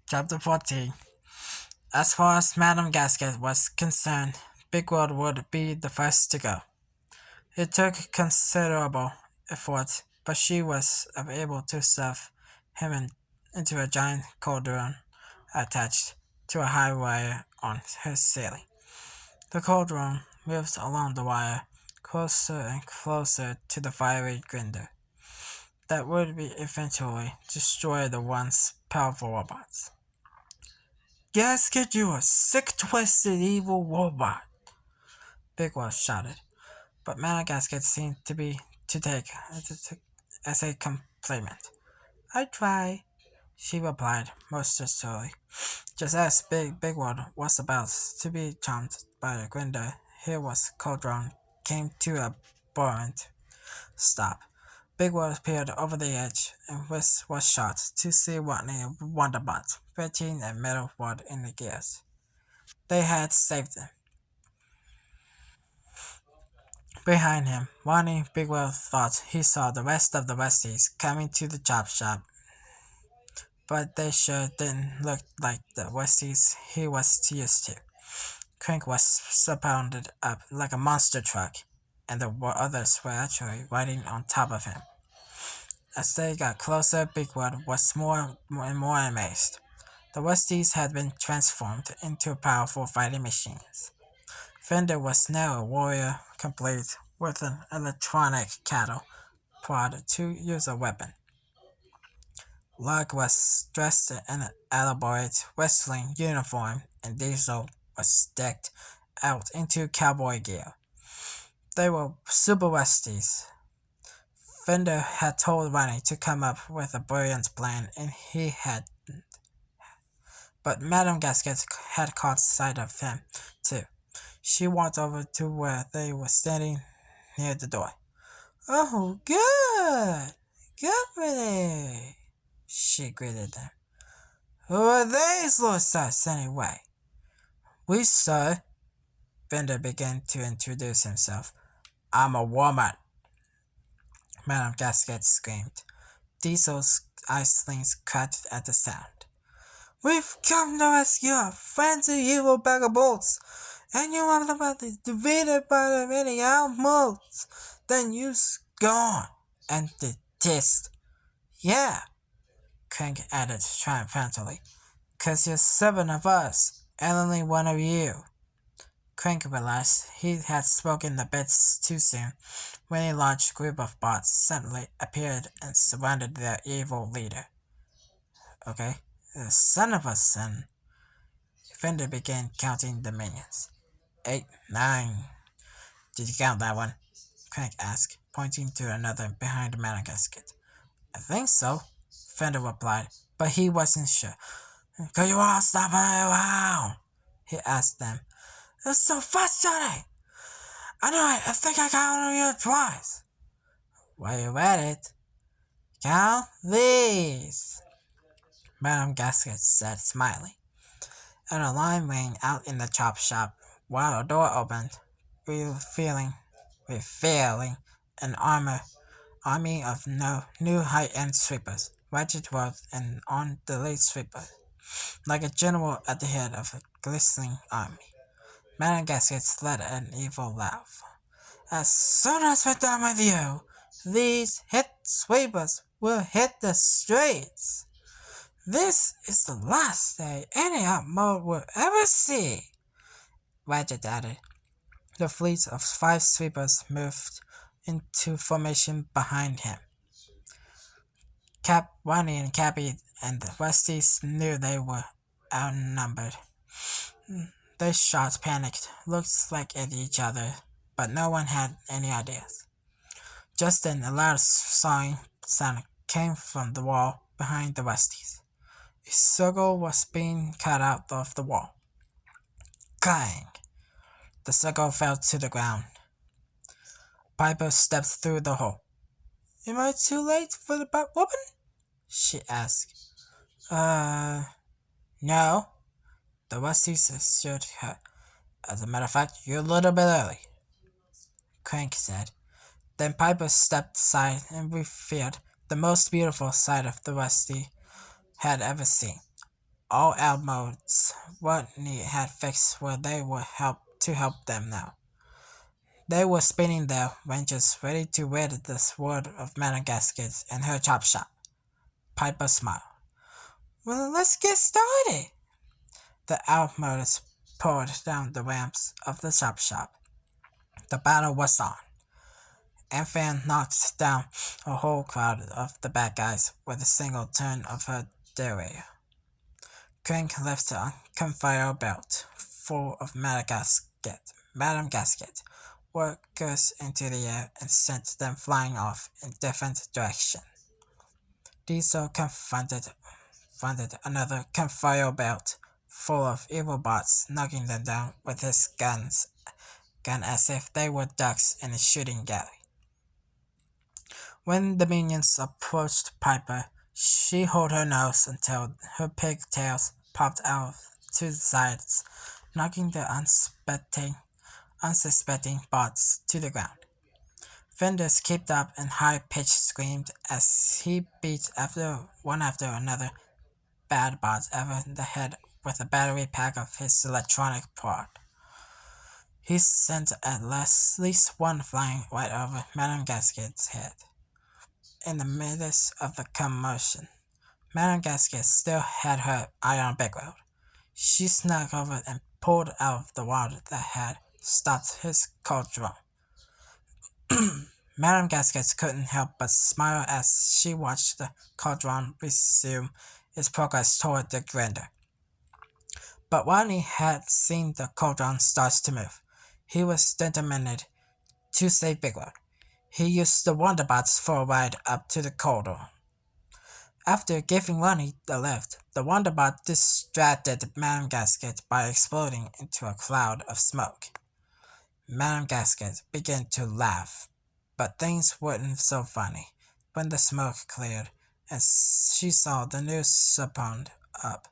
Chapter 14. As far as Madame Gasket was concerned, Bigwood would be the first to go. It took considerable effort, but she was able to stuff him into a giant cauldron attached to a high wire on her ceiling. The cauldron moved along the wire, closer and closer to the fiery grinder that would be eventually destroy the once powerful robots. Gasket, you a sick, twisted, evil robot! Bigwell shouted, but Madagascar seemed to take it as a compliment. I try, she replied most sincerely. Just as Bigwell was about to be charmed by the grinder, here was Cauldron came to a burnt stop. Bigwell peered over the edge and was shocked to see Rodney and Wonderbot fetching a metal rod in the gears. They had saved them. Behind him, Ronnie Bigwell thought he saw the rest of the Westies coming to the chop shop, but they sure didn't look like the Westies he was used to. Crank was surrounded up like a monster truck, and the others were actually riding on top of him. As they got closer, Bigwell was more and more amazed. The Westies had been transformed into powerful fighting machines. Fender was now a warrior complete with an electronic cattle prod to use a weapon. Lug was dressed in an elaborate wrestling uniform, and Diesel was decked out into cowboy gear. They were super Westies. Fender had told Ronnie to come up with a brilliant plan, and he hadn't. But Madame Gasket had caught sight of him, too. She walked over to where they were standing near the door. Oh, good! Company! She greeted them. Who are these Losas anyway? We, sir. Bender began to introduce himself. I'm a woman, Madame Gasket screamed. Diesel's eye slings cracked at the sound. We've come to rescue our friends, you evil bag of bolts, and you are about to be defeated by the many outmosts. Then you scorn and detest. Yeah, Crank added triumphantly, 'cause you're 7 of us, and only 1 of you. Crank realized he had spoken a bit too soon when a large group of bots suddenly appeared and surrounded their evil leader. Okay, the son of a son. Fender began counting the minions. 8, 9. Did you count that one? Crank asked, pointing to another behind Madagascar. I think so, Fender replied, but he wasn't sure. Could you all stop running around? He asked them. It's so frustrating! Anyway, I think I counted you twice. While you're at it, count these, Madame Gasket said, smiling. And a line rang out in the chop shop while a door opened, revealing an army of new high-end sweepers, Ratchet Worth and on the late sweeper, like a general at the head of a glistening army. Madame Gasket let an evil laugh. As soon as we're done with you, these hit sweepers will hit the streets. This is the last day any outmode will ever see, Ratchet added. The fleet of 5 sweepers moved into formation behind him. Ronnie and Cappy and the Westies knew they were outnumbered. They shot panicked, looked at each other, but no one had any ideas. Just then a loud sawing sound came from the wall behind the Westies. A circle was being cut out of the wall. Clang! The circle fell to the ground. Piper stepped through the hole. Am I too late for the butt whooping? She asked. No. The Westies assured her. As a matter of fact, you're a little bit early, Crank said. Then Piper stepped aside and revealed the most beautiful sight of the Westie had ever seen. All Elmo's Rodney had fixed where they were help them now. They were spinning their wrenches, ready to wield the sword of Madame Gasket in her chop shop. Piper smiled. Well, let's get started. The outmotors poured down the ramps of the chop shop. The battle was on. And Fan knocked down a whole crowd of the bad guys with a single turn of her derriere. Crank lifted a conveyor belt full of Madame Gasket workers into the air and sent them flying off in different directions. Diesel confronted another conveyor belt full of evil bots, knocking them down with his gun as if they were ducks in a shooting gallery. When the minions approached Piper, she held her nose until her pigtails popped out to the sides, knocking the unsuspecting bots to the ground. Fenders kept up and high-pitched screamed as he beat one after another bad bots over the head with a battery pack of his electronic prod. He sent at least one flying right over Madame Gasket's head. In the midst of the commotion, Madame Gasket still had her eye on Bigwell. She snuck over and pulled out of the water that had stopped his cauldron. Madame Gasket couldn't help but smile as she watched the cauldron resume its progress toward the grinder. But when he had seen the cauldron start to move, he was determined to save Bigwell. He used the Wonderbots for a ride up to the cauldron. After giving Ronnie the lift, the Wonderbot distracted Madame Gasket by exploding into a cloud of smoke. Madame Gasket began to laugh, but things weren't so funny when the smoke cleared and she saw the new spawned up.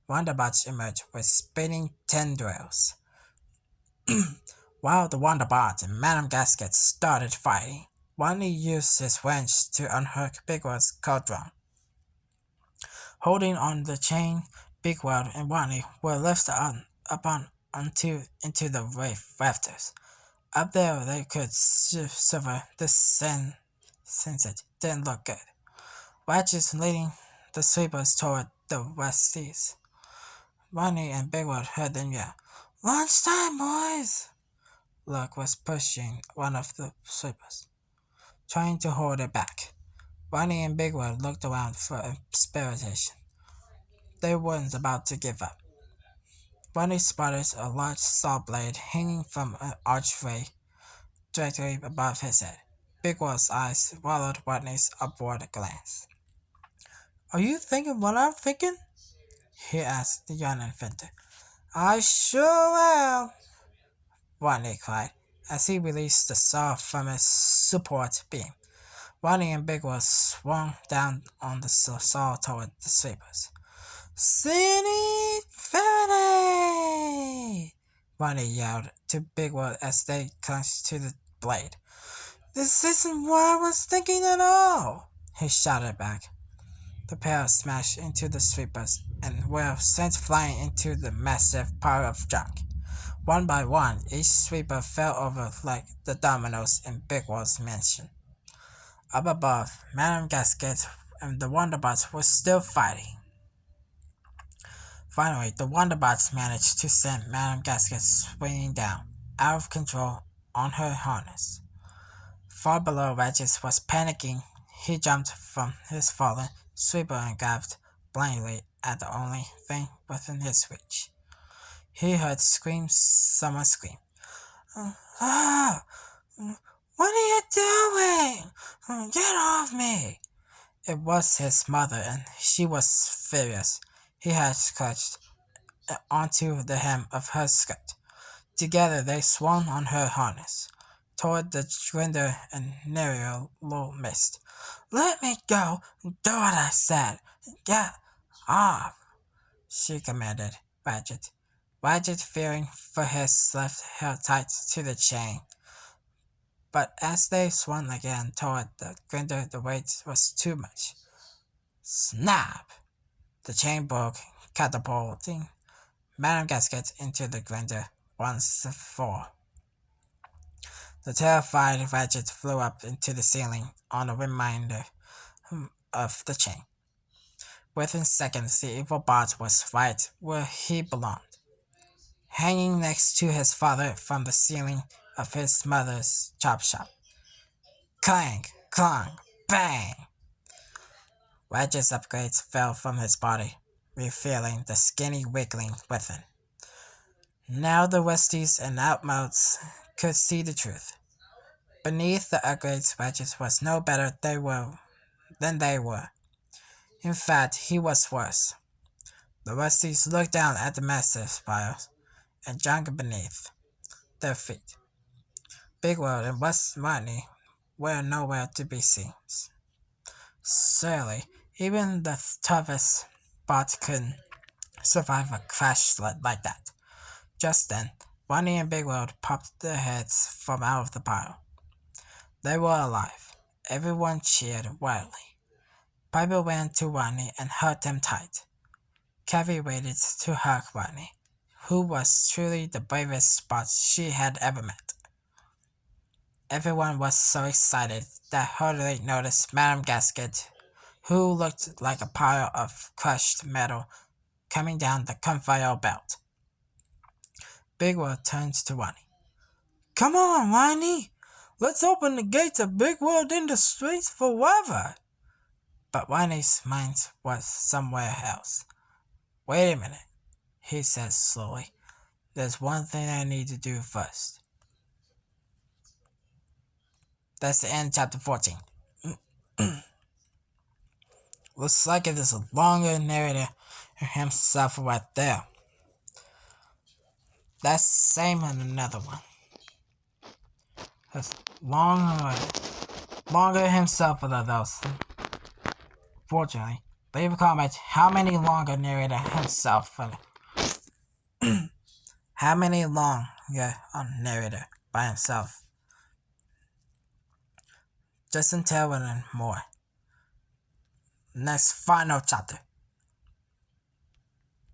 Wonderbots emerged with spinning tendrils. While the Wonderbot and Madame Gasket started fighting, Ronnie used his wrench to unhook Bigwell's cauldron. Holding on the chain, Bigwell and Ronnie were lifted into the rafters. Up there they could shiver the sunset didn't look good. Ratchets leading the sweepers toward the westies. Ronnie and Bigwell heard them yell, "Lunchtime, boys!" Luck was pushing one of the sweepers, trying to hold it back. Ronnie and Bigwell looked around for inspiration. They weren't about to give up. Ronnie spotted a large saw blade hanging from an archway directly above his head. Bigwell's eyes followed Ronnie's upward glance. "Are you thinking what I'm thinking?" he asked the young inventor. "I sure am," Ronnie cried, as he released the saw from its support beam. Ronnie and Bigwell swung down on the saw toward the sweepers. "City Infinity!" Ronnie yelled to Bigwell as they clung to the blade. "This isn't what I was thinking at all!" he shouted back. The pair smashed into the sweepers and were sent flying into the massive pile of junk. One by one, each sweeper fell over like the dominoes in Bigwell's mansion. Up above, Madame Gasket and the Wonderbots were still fighting. Finally, the Wonderbots managed to send Madame Gasket swinging down, out of control, on her harness. Far below, Regis was panicking. He jumped from his fallen sweeper and grabbed blindly at the only thing within his reach. He heard someone scream. "Ah! What are you doing? Get off me!" It was his mother, and she was furious. He had clutched onto the hem of her skirt. Together they swung on her harness, toward the grinder and Nerial mist. "Let me go! Do what I said! Get off!" she commanded Ratchet. Ratchet, fearing for his life, held tight to the chain. But as they swung again toward the grinder, the weight was too much. Snap! The chain broke, catapulting Madame Gasket into the grandeur once for all. The terrified Ratchet flew up into the ceiling on a reminder of the chain. Within seconds, the evil bot was right where he belonged, hanging next to his father from the ceiling of his mother's chop shop. Clang, clang, bang! Ratchet's upgrades fell from his body, revealing the skinny wiggling within. Now the Westies and Outmouths could see the truth. Beneath the upgrades, Ratchet was no better than they were. In fact, he was worse. The Westies looked down at the massive spires and junk beneath their feet. Big World and West Rodney were nowhere to be seen. Surely, even the toughest bot couldn't survive a crash like that. Just then, Rodney and Big World popped their heads from out of the pile. They were alive. Everyone cheered wildly. Piper ran to Rodney and hugged him tight. Kathy waited to hug Rodney, who was truly the bravest bot she had ever met. Everyone was so excited that hardly noticed Madame Gasket, who looked like a pile of crushed metal coming down the conveyor belt. Big World turned to Rodney. "Come on, Rodney! Let's open the gates of Big World Industries forever!" But Rodney's mind was somewhere else. "Wait a minute," he said slowly. "There's one thing I need to do first." That's the end of chapter 14. Looks like it is a longer narrator himself right there. That's same in another one. That's longer himself with those. Fortunately, leave a comment how many longer narrator himself for how many longer narrator by himself. Just until and more. Next final chapter.